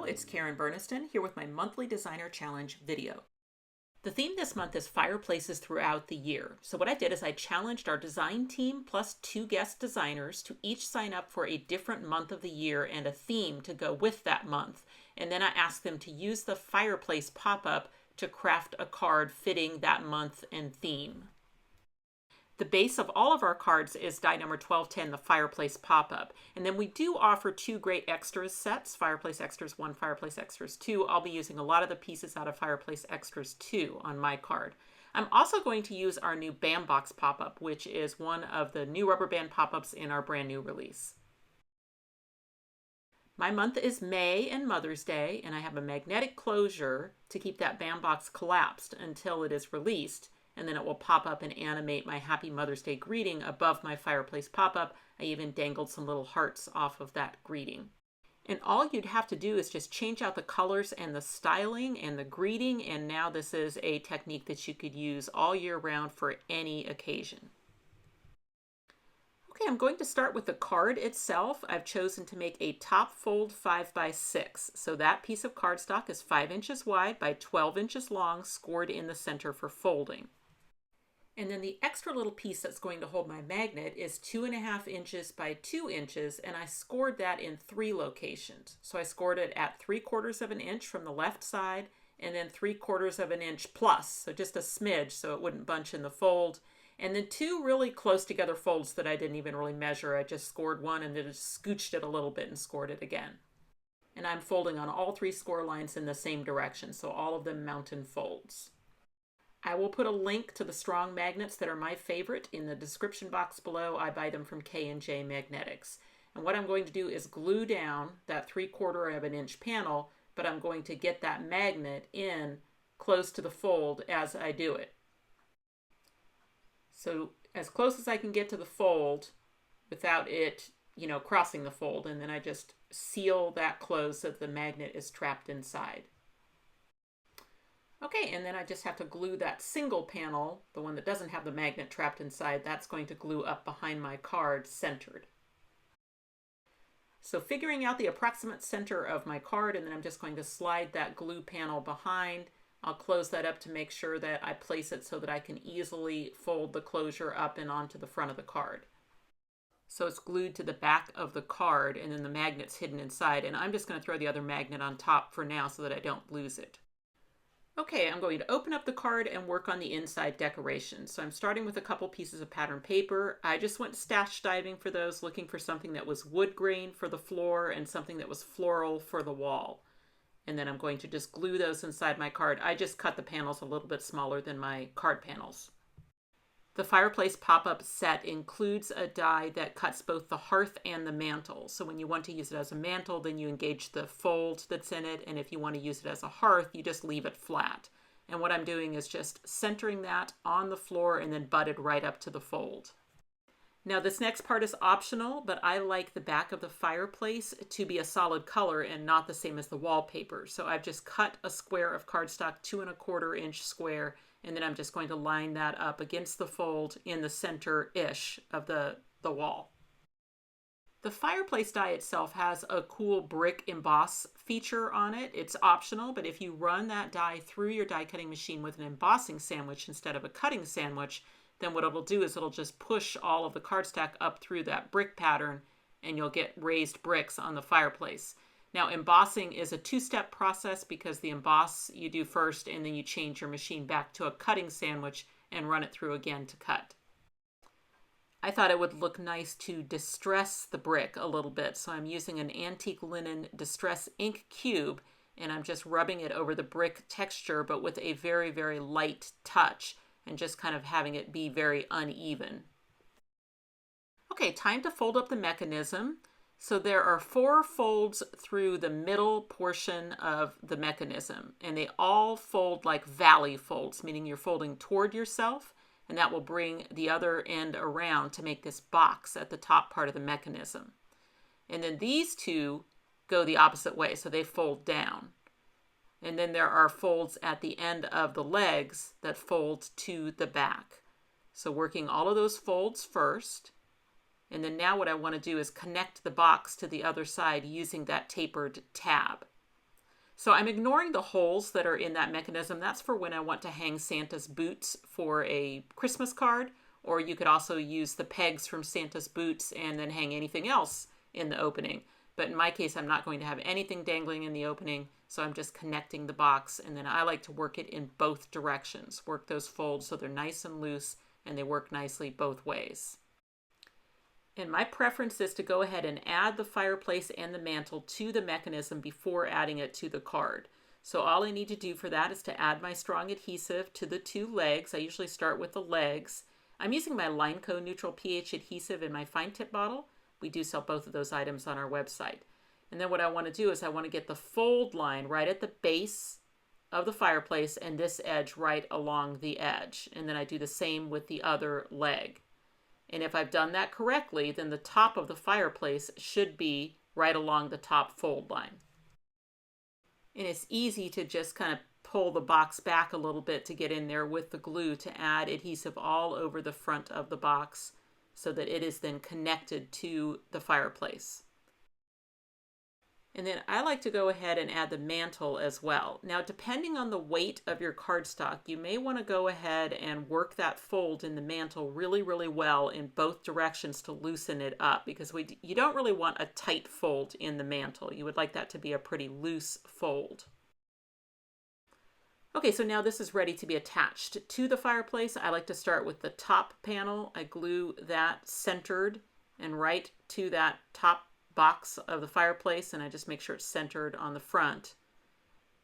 it's Karen Berniston here with my monthly designer challenge video. The theme this month is fireplaces throughout the year. So what I did is I challenged our design team plus 2 guest designers to each sign up for a different month of the year and a theme to go with that month. And then I asked them to use the Fireplace Pop-up to craft a card fitting that month and theme. The base of all of our cards is die number 1210, the Fireplace Pop-up. And then we do offer 2 great extras sets, Fireplace Extras 1, Fireplace Extras 2. I'll be using a lot of the pieces out of Fireplace Extras 2 on my card. I'm also going to use our new Bam Box Pop-up, which is one of the new rubber band pop-ups in our brand new release. My month is May and Mother's Day, and I have a magnetic closure to keep that Bam Box collapsed until it is released. And then it will pop up and animate my Happy Mother's Day greeting above my Fireplace Pop-up. I even dangled some little hearts off of that greeting. And all you'd have to do is just change out the colors and the styling and the greeting, and now this is a technique that you could use all year round for any occasion. Okay, I'm going to start with the card itself. I've chosen to make a top fold 5x6. So that piece of cardstock is 5 inches wide by 12 inches long, scored in the center for folding. And then the extra little piece that's going to hold my magnet is 2.5 inches by 2 inches, and I scored that in 3 locations. So I scored it at 3/4 of an inch from the left side, and then 3/4 of an inch plus, so just a smidge so it wouldn't bunch in the fold. And then 2 really close together folds that I didn't even really measure. I just scored one and then just scooched it a little bit and scored it again. And I'm folding on all 3 score lines in the same direction, so all of them mountain folds. I will put a link to the strong magnets that are my favorite in the description box below. I buy them from K&J Magnetics. And what I'm going to do is glue down that 3/4 of an inch panel, but I'm going to get that magnet in close to the fold as I do it. So as close as I can get to the fold without it, crossing the fold, and then I just seal that closed so that the magnet is trapped inside. Okay, and then I just have to glue that single panel, the one that doesn't have the magnet trapped inside, that's going to glue up behind my card centered. So figuring out the approximate center of my card, and then I'm just going to slide that glue panel behind. I'll close that up to make sure that I place it so that I can easily fold the closure up and onto the front of the card. So it's glued to the back of the card, and then the magnet's hidden inside, and I'm just going to throw the other magnet on top for now so that I don't lose it. Okay, I'm going to open up the card and work on the inside decoration. So I'm starting with a couple pieces of pattern paper. I just went stash diving for those, looking for something that was wood grain for the floor and something that was floral for the wall. And then I'm going to just glue those inside my card. I just cut the panels a little bit smaller than my card panels. The Fireplace Pop-up set includes a die that cuts both the hearth and the mantle. So when you want to use it as a mantle, then you engage the fold that's in it. And if you want to use it as a hearth, you just leave it flat. And what I'm doing is just centering that on the floor and then butted right up to the fold. Now this next part is optional, but I like the back of the fireplace to be a solid color and not the same as the wallpaper. So I've just cut a square of cardstock, 2¼ inch square, and then I'm just going to line that up against the fold in the center-ish of the wall. The fireplace die itself has a cool brick emboss feature on it. It's optional, but if you run that die through your die cutting machine with an embossing sandwich instead of a cutting sandwich, then what it'll do is it'll just push all of the cardstock up through that brick pattern and you'll get raised bricks on the fireplace. Now, embossing is a 2-step process because the emboss you do first and then you change your machine back to a cutting sandwich and run it through again to cut. I thought it would look nice to distress the brick a little bit, so I'm using an antique linen distress ink cube and I'm just rubbing it over the brick texture but with a very, very light touch and just kind of having it be very uneven. Okay, time to fold up the mechanism. So there are 4 folds through the middle portion of the mechanism, and they all fold like valley folds, meaning you're folding toward yourself, and that will bring the other end around to make this box at the top part of the mechanism. And then these 2 go the opposite way, so they fold down. And then there are folds at the end of the legs that fold to the back. So working all of those folds first. And then now what I want to do is connect the box to the other side using that tapered tab. So I'm ignoring the holes that are in that mechanism. That's for when I want to hang Santa's boots for a Christmas card, or you could also use the pegs from Santa's boots and then hang anything else in the opening. But in my case, I'm not going to have anything dangling in the opening, so I'm just connecting the box, and then I like to work it in both directions. Work those folds so they're nice and loose, and they work nicely both ways. And my preference is to go ahead and add the fireplace and the mantle to the mechanism before adding it to the card. So all I need to do for that is to add my strong adhesive to the two legs. I usually start with the legs. I'm using my LINECO neutral pH adhesive in my fine tip bottle. We do sell both of those items on our website. And then what I want to do is I want to get the fold line right at the base of the fireplace and this edge right along the edge. And then I do the same with the other leg. And if I've done that correctly, then the top of the fireplace should be right along the top fold line. And it's easy to just kind of pull the box back a little bit to get in there with the glue to add adhesive all over the front of the box so that it is then connected to the fireplace. And then I like to go ahead and add the mantle as well. Now, depending on the weight of your cardstock, you may want to go ahead and work that fold in the mantle really, really well in both directions to loosen it up, because you don't really want a tight fold in the mantle. You would like that to be a pretty loose fold. Okay, so now this is ready to be attached to the fireplace. I like to start with the top panel. I glue that centered and right to that top box of the fireplace, and I just make sure it's centered on the front.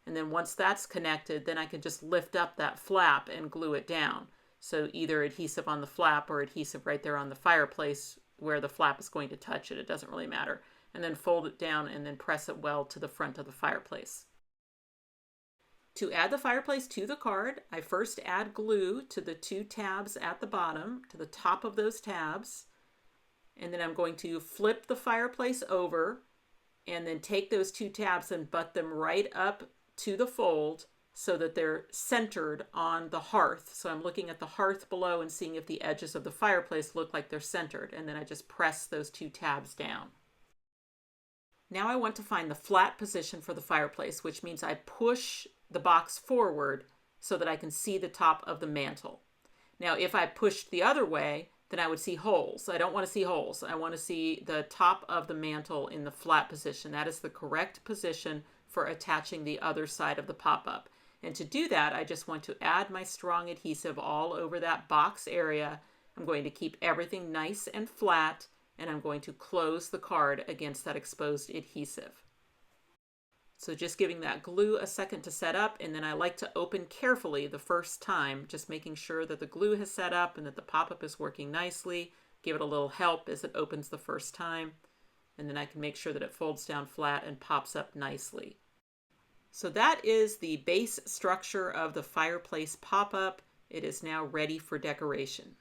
And then once that's connected, then I can just lift up that flap and glue it down. So either adhesive on the flap or adhesive right there on the fireplace where the flap is going to touch it. It doesn't really matter. And then fold it down and then press it well to the front of the fireplace. To add the fireplace to the card, I first add glue to the two tabs at the bottom, to the top of those tabs. And then I'm going to flip the fireplace over and then take those two tabs and butt them right up to the fold so that they're centered on the hearth. So I'm looking at the hearth below and seeing if the edges of the fireplace look like they're centered. And then I just press those two tabs down. Now I want to find the flat position for the fireplace, which means I push the box forward so that I can see the top of the mantle. Now, if I pushed the other way, then I would see holes. I don't want to see holes. I want to see the top of the mantle in the flat position. That is the correct position for attaching the other side of the pop-up. And to do that, I just want to add my strong adhesive all over that box area. I'm going to keep everything nice and flat, and I'm going to close the card against that exposed adhesive. So just giving that glue a second to set up, and then I like to open carefully the first time, just making sure that the glue has set up and that the pop-up is working nicely. Give it a little help as it opens the first time, and then I can make sure that it folds down flat and pops up nicely. So that is the base structure of the Fireplace Pop-up. It is now ready for decoration.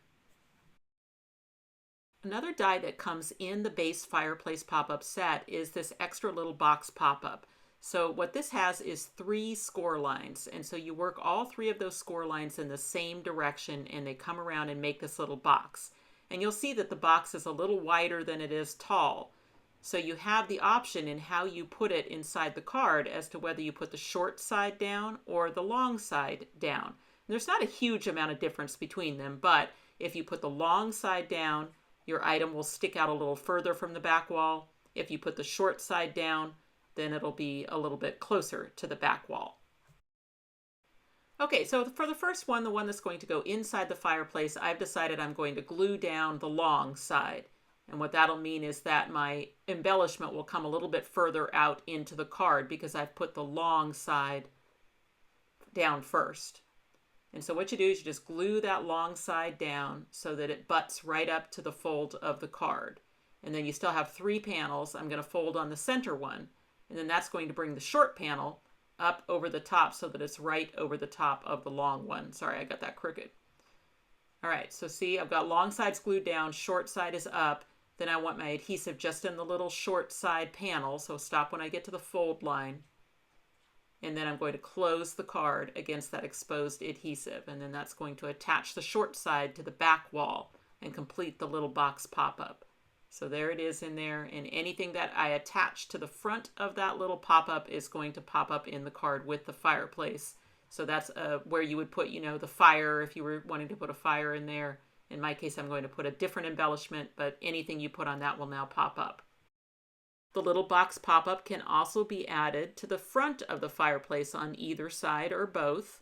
Another die that comes in the base Fireplace Pop-up set is this extra little box pop-up. So what this has is 3 score lines, and so you work all 3 of those score lines in the same direction, and they come around and make this little box. And you'll see that the box is a little wider than it is tall. So you have the option in how you put it inside the card as to whether you put the short side down or the long side down. And there's not a huge amount of difference between them, but if you put the long side down, your item will stick out a little further from the back wall. If you put the short side down, then it'll be a little bit closer to the back wall. Okay, so for the first one, the one that's going to go inside the fireplace, I've decided I'm going to glue down the long side. And what that'll mean is that my embellishment will come a little bit further out into the card because I've put the long side down first. And so what you do is you just glue that long side down so that it butts right up to the fold of the card. And then you still have 3 panels. I'm going to fold on the center one. And then that's going to bring the short panel up over the top so that it's right over the top of the long one. Sorry, I got that crooked. All right, so see, I've got long sides glued down, short side is up. Then I want my adhesive just in the little short side panel, so stop when I get to the fold line. And then I'm going to close the card against that exposed adhesive. And then that's going to attach the short side to the back wall and complete the little box pop-up. So there it is in there, and anything that I attach to the front of that little pop-up is going to pop up in the card with the fireplace. So that's where you would put, the fire if you were wanting to put a fire in there. In my case, I'm going to put a different embellishment, but anything you put on that will now pop up. The little box pop-up can also be added to the front of the fireplace on either side or both.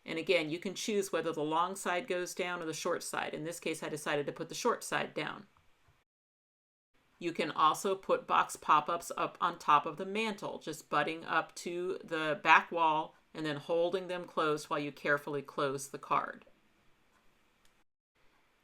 And again, you can choose whether the long side goes down or the short side. In this case, I decided to put the short side down. You can also put box pop-ups up on top of the mantle, just butting up to the back wall and then holding them closed while you carefully close the card.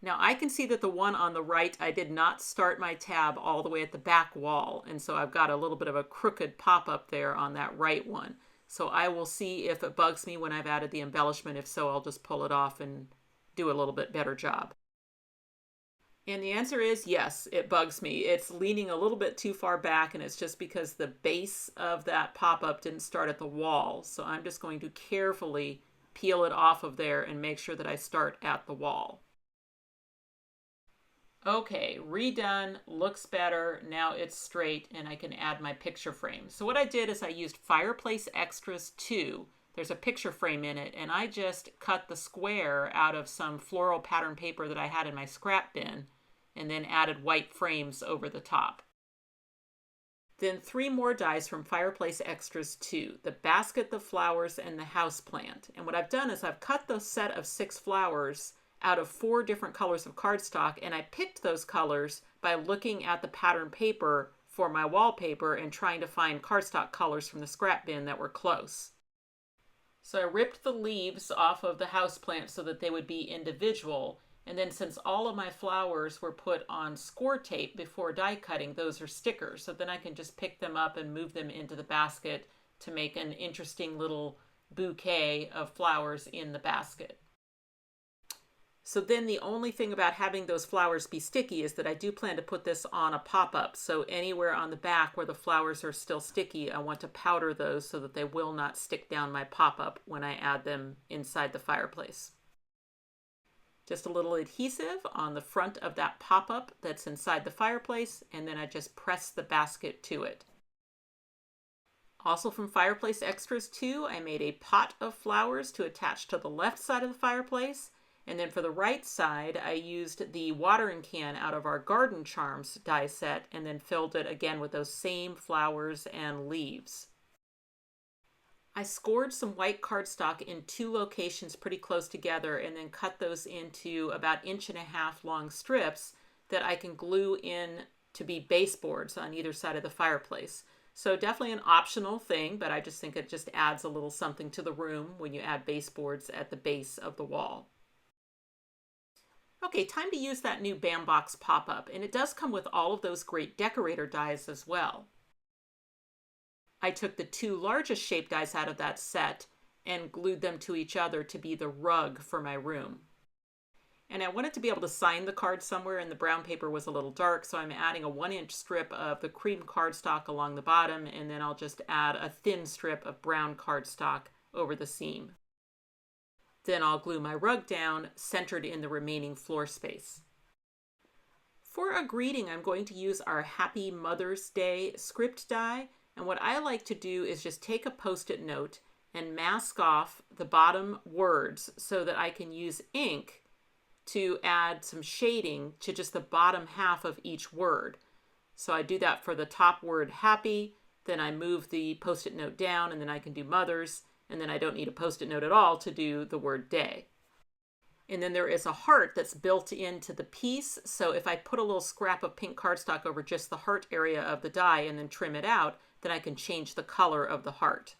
Now I can see that the one on the right, I did not start my tab all the way at the back wall, and so I've got a little bit of a crooked pop-up there on that right one. So I will see if it bugs me when I've added the embellishment. If so, I'll just pull it off and do a little bit better job. And the answer is yes, it bugs me. It's leaning a little bit too far back, and it's just because the base of that pop-up didn't start at the wall. So I'm just going to carefully peel it off of there and make sure that I start at the wall. Okay, redone, looks better. Now it's straight and I can add my picture frame. So what I did is I used Fireplace Extras 2. There's a picture frame in it, and I just cut the square out of some floral pattern paper that I had in my scrap bin and then added white frames over the top. Then 3 more dies from Fireplace Extras 2, the basket, the flowers, and the house plant. And what I've done is I've cut the set of 6 flowers out of 4 different colors of cardstock, and I picked those colors by looking at the pattern paper for my wallpaper and trying to find cardstock colors from the scrap bin that were close. So I ripped the leaves off of the houseplant so that they would be individual, and then since all of my flowers were put on score tape before die cutting, those are stickers, so then I can just pick them up and move them into the basket to make an interesting little bouquet of flowers in the basket. So then the only thing about having those flowers be sticky is that I do plan to put this on a pop-up. So anywhere on the back where the flowers are still sticky, I want to powder those so that they will not stick down my pop-up when I add them inside the fireplace. Just a little adhesive on the front of that pop-up that's inside the fireplace, and then I just press the basket to it. Also from Fireplace Extras 2, I made a pot of flowers to attach to the left side of the fireplace. And then for the right side, I used the watering can out of our Garden Charms die set and then filled it again with those same flowers and leaves. I scored some white cardstock in 2 locations pretty close together and then cut those into about 1.5 inch long strips that I can glue in to be baseboards on either side of the fireplace. So definitely an optional thing, but I just think it just adds a little something to the room when you add baseboards at the base of the wall. Okay, time to use that new Bambox pop-up, and it does come with all of those great decorator dies as well. I took the 2 largest shape dies out of that set and glued them to each other to be the rug for my room. And I wanted to be able to sign the card somewhere, and the brown paper was a little dark, so I'm adding a 1-inch strip of the cream cardstock along the bottom, and then I'll just add a thin strip of brown cardstock over the seam. Then I'll glue my rug down, centered in the remaining floor space. For a greeting, I'm going to use our Happy Mother's Day script die, and what I like to do is just take a Post-it note and mask off the bottom words so that I can use ink to add some shading to just the bottom half of each word. So I do that for the top word happy, then I move the Post-it note down, and then I can do Mother's, and then I don't need a Post-it note at all to do the word day. And then there is a heart that's built into the piece, so if I put a little scrap of pink cardstock over just the heart area of the die and then trim it out, then I can change the color of the heart.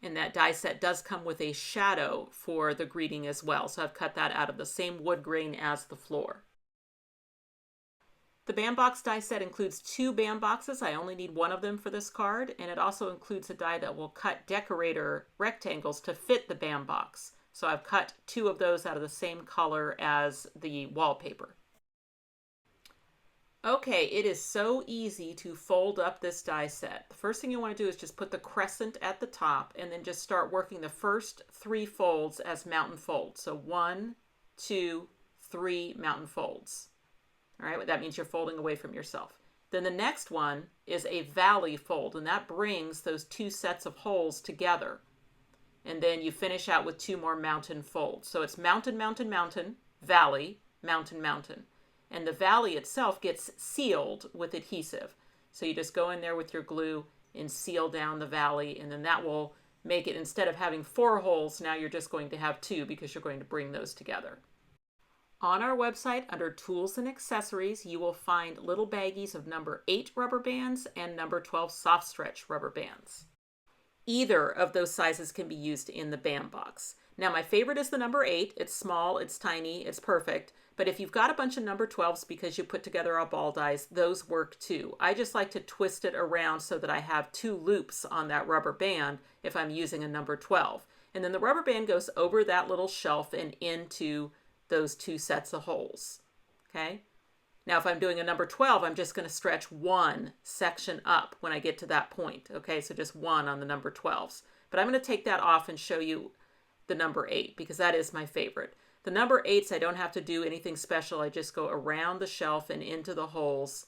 And that die set does come with a shadow for the greeting as well, so I've cut that out of the same wood grain as the floor. The Bambox die set includes 2 Bamboxes. I only need 1 of them for this card, and it also includes a die that will cut decorator rectangles to fit the Bambox. So I've cut 2 of those out of the same color as the wallpaper. Okay, it is so easy to fold up this die set. The first thing you want to do is just put the crescent at the top and then just start working the first 3 folds as mountain folds. So 1, 2, 3 mountain folds. All right, that means you're folding away from yourself. Then the next one is a valley fold, and that brings those two sets of holes together. And then you finish out with two more mountain folds. So it's mountain, mountain, mountain, valley, mountain, mountain. And the valley itself gets sealed with adhesive. So you just go in there with your glue and seal down the valley, and then that will make it, instead of having 4 holes, now you're just going to have 2 because you're going to bring those together. On our website, under Tools and Accessories, you will find little baggies of number 8 rubber bands and number 12 soft stretch rubber bands. Either of those sizes can be used in the band box. Now, my favorite is the number 8. It's small, it's tiny, it's perfect. But if you've got a bunch of number 12s because you put together all ball dies, those work too. I just like to twist it around so that I have 2 loops on that rubber band if I'm using a number 12. And then the rubber band goes over that little shelf and into those 2 sets of holes. Okay? Now, if I'm doing a number 12, I'm just going to stretch 1 section up when I get to that point. Okay, so just 1 on the number 12s. But I'm going to take that off and show you the number 8 because that is my favorite. The number 8s, I don't have to do anything special. I just go around the shelf and into the holes,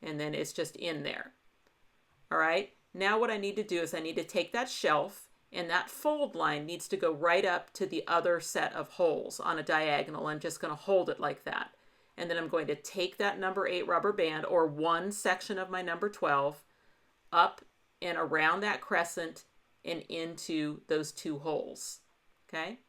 and then it's just in there. All right, now what I need to do is I need to take that shelf, and that fold line needs to go right up to the other set of holes on a diagonal. I'm just going to hold it like that. And then I'm going to take that number 8 rubber band, or 1 section of my number 12, up and around that crescent and into those 2 holes. Okay?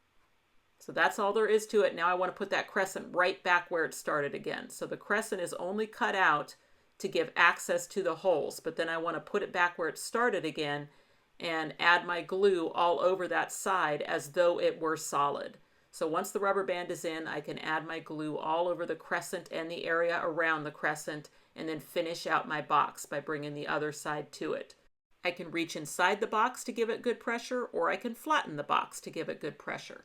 So that's all there is to it. Now I want to put that crescent right back where it started again. So the crescent is only cut out to give access to the holes, but then I want to put it back where it started again and add my glue all over that side as though it were solid. So once the rubber band is in, I can add my glue all over the crescent and the area around the crescent, and then finish out my box by bringing the other side to it. I can reach inside the box to give it good pressure, or I can flatten the box to give it good pressure.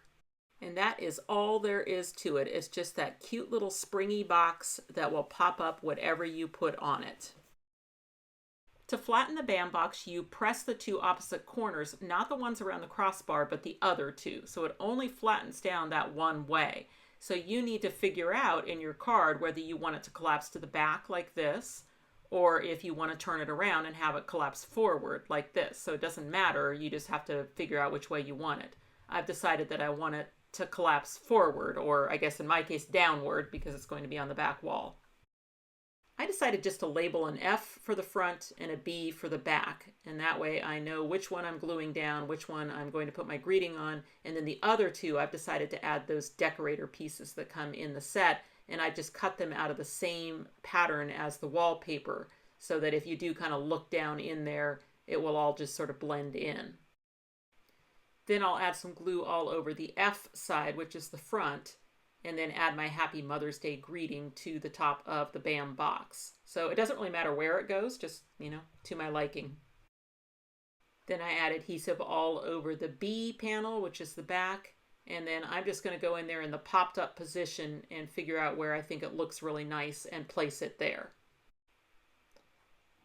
And that is all there is to it. It's just that cute little springy box that will pop up whatever you put on it. To flatten the band box, you press the 2 opposite corners, not the ones around the crossbar, but the other 2. So it only flattens down that one way. So you need to figure out in your card whether you want it to collapse to the back like this, or if you want to turn it around and have it collapse forward like this. So it doesn't matter, you just have to figure out which way you want it. I've decided that I want it to collapse forward, or I guess in my case downward, because it's going to be on the back wall. I decided just to label an F for the front and a B for the back, and that way I know which one I'm gluing down, which one I'm going to put my greeting on, and then the other 2 I've decided to add those decorator pieces that come in the set, and I just cut them out of the same pattern as the wallpaper, so that if you do kind of look down in there, it will all just sort of blend in. Then I'll add some glue all over the F side, which is the front, and then add my Happy Mother's Day greeting to the top of the band box. So it doesn't really matter where it goes, just, to my liking. Then I add adhesive all over the B panel, which is the back, and then I'm just going to go in there in the popped up position and figure out where I think it looks really nice and place it there.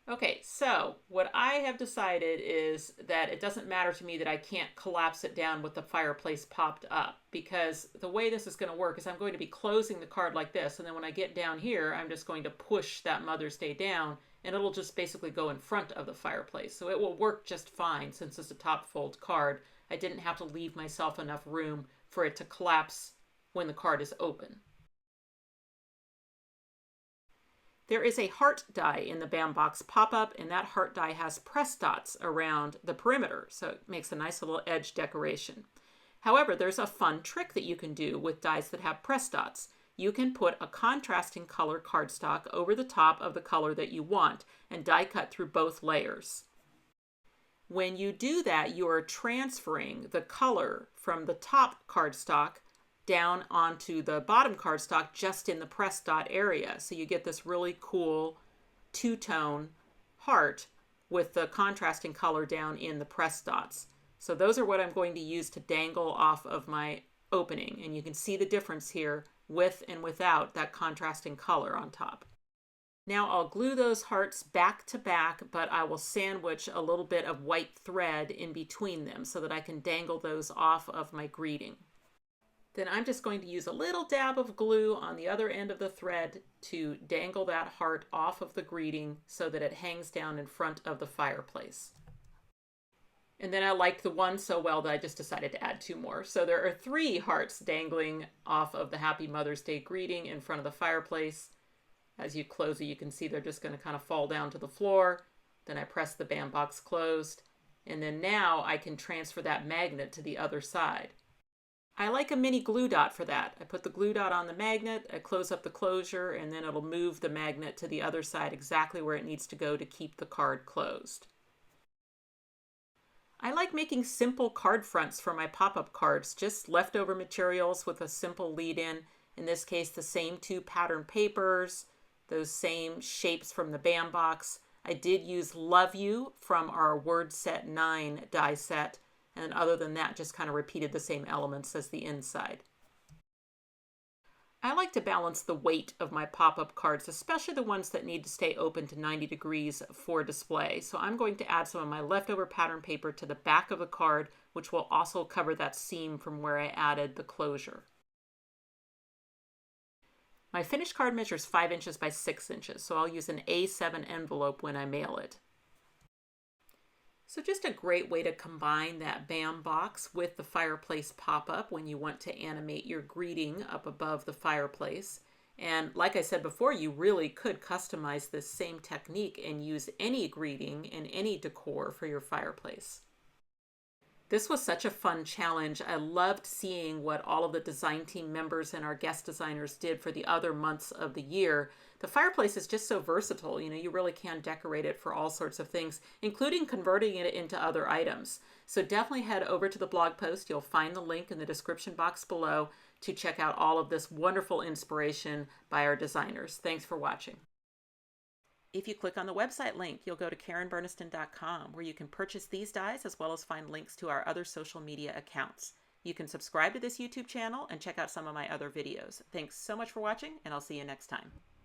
Okay, so what I have decided is that it doesn't matter to me that I can't collapse it down with the fireplace popped up, because the way this is going to work is I'm going to be closing the card like this, and then when I get down here, I'm just going to push that Mother's Day down, and it'll just basically go in front of the fireplace. So it will work just fine since it's a top fold card. I didn't have to leave myself enough room for it to collapse when the card is open. There is a heart die in the band box pop-up, and that heart die has press dots around the perimeter, so it makes a nice little edge decoration. However, there's a fun trick that you can do with dies that have press dots. You can put a contrasting color cardstock over the top of the color that you want and die cut through both layers. When you do that, you are transferring the color from the top cardstock down onto the bottom cardstock just in the press dot area. So you get this really cool 2-tone heart with the contrasting color down in the press dots. So those are what I'm going to use to dangle off of my opening. And you can see the difference here with and without that contrasting color on top. Now I'll glue those hearts back to back, but I will sandwich a little bit of white thread in between them so that I can dangle those off of my greeting. Then I'm just going to use a little dab of glue on the other end of the thread to dangle that heart off of the greeting so that it hangs down in front of the fireplace. And then I liked the one so well that I just decided to add 2 more. So there are 3 hearts dangling off of the Happy Mother's Day greeting in front of the fireplace. As you close it, you can see they're just going to kind of fall down to the floor. Then I press the band box closed. And then now I can transfer that magnet to the other side. I like a mini glue dot for that. I put the glue dot on the magnet, I close up the closure, and then it'll move the magnet to the other side exactly where it needs to go to keep the card closed. I like making simple card fronts for my pop-up cards, just leftover materials with a simple lead-in. In this case, the same 2 pattern papers, those same shapes from the band box. I did use Love You from our Word Set 9 die set. And other than that, just kind of repeated the same elements as the inside. I like to balance the weight of my pop-up cards, especially the ones that need to stay open to 90 degrees for display. So I'm going to add some of my leftover pattern paper to the back of the card, which will also cover that seam from where I added the closure. My finished card measures 5 inches by 6 inches, so I'll use an A7 envelope when I mail it. So just a great way to combine that band box with the Fireplace Pop-up when you want to animate your greeting up above the fireplace. And like I said before, you really could customize this same technique and use any greeting and any decor for your fireplace. This was such a fun challenge. I loved seeing what all of the design team members and our guest designers did for the other months of the year. The fireplace is just so versatile. You know, you really can decorate it for all sorts of things, including converting it into other items. So definitely head over to the blog post. You'll find the link in the description box below to check out all of this wonderful inspiration by our designers. Thanks for watching. If you click on the website link, you'll go to KarenBerniston.com, where you can purchase these dies as well as find links to our other social media accounts. You can subscribe to this YouTube channel and check out some of my other videos. Thanks so much for watching, and I'll see you next time.